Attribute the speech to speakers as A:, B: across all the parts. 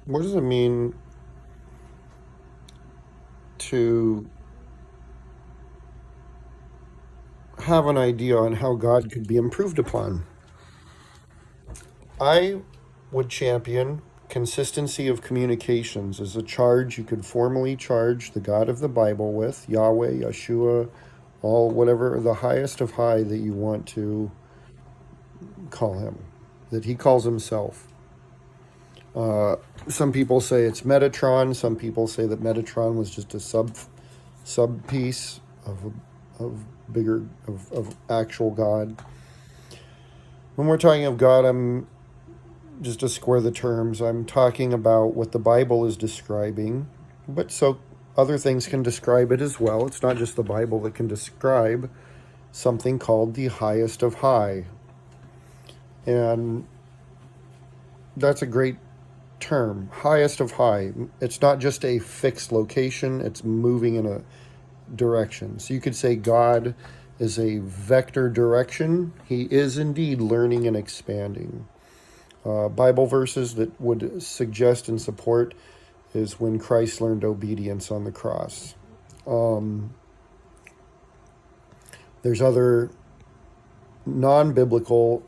A: What does it mean to have an idea on how God could be improved upon? I would champion consistency of communications as a charge you could formally charge the God of the Bible with, Yahweh, Yeshua, all whatever the highest of high that you want to call him, that he calls himself. Some people say it's Metatron. Some people say that Metatron was just a sub piece of bigger of actual God. When we're talking of God, I'm just to square the terms. I'm talking about what the Bible is describing, but so other things can describe it as well. It's not just the Bible that can describe something called the highest of high, and that's a great term, highest of high. It's not just a fixed location, it's moving in a direction. So you could say God is a vector direction. He is indeed learning and expanding. Bible verses that would suggest and support is when Christ learned obedience on the cross. There's other non-biblical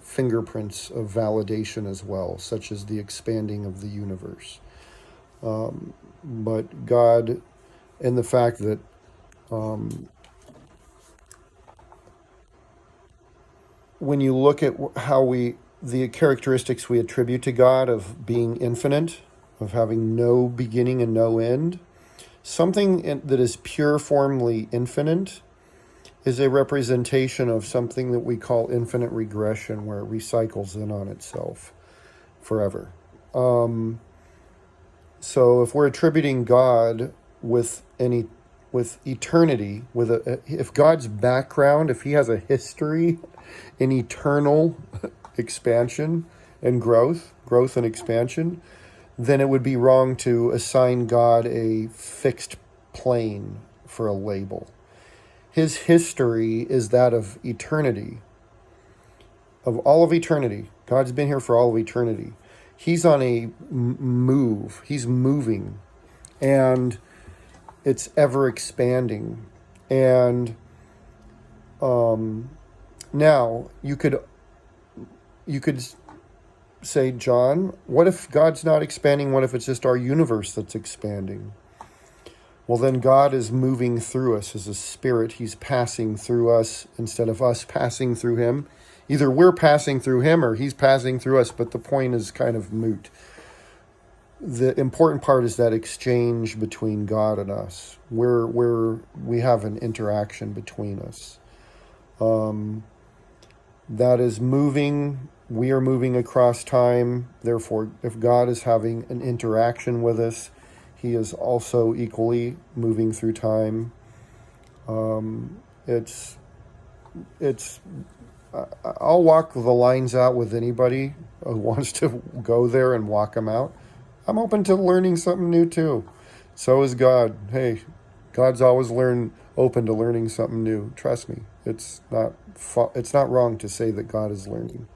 A: fingerprints of validation as well, such as the expanding of the universe. But God, and the fact that when you look at how the characteristics we attribute to God of being infinite, of having no beginning and no end, something that is pure formally infinite is a representation of something that we call infinite regression, where it recycles in on itself forever. So if we're attributing God with eternity, if God's background, if he has a history in eternal expansion and growth and expansion, then it would be wrong to assign God a fixed plane for a label. His history is that of eternity, of all of eternity. God's been here for all of eternity. He's on a move. He's moving, and it's ever expanding. And now you could say, John, what if God's not expanding? What if it's just our universe that's expanding? Well, then God is moving through us as a spirit. He's passing through us instead of us passing through him. Either we're passing through him or he's passing through us, but the point is kind of moot. The important part is that exchange between God and us, where we have an interaction between us. That is moving. We are moving across time. Therefore, if God is having an interaction with us, he is also equally moving through time. I'll walk the lines out with anybody who wants to go there and walk them out. I'm open to learning something new too. So is God. Hey, God's always open to learning something new. Trust me. It's not wrong to say that God is learning.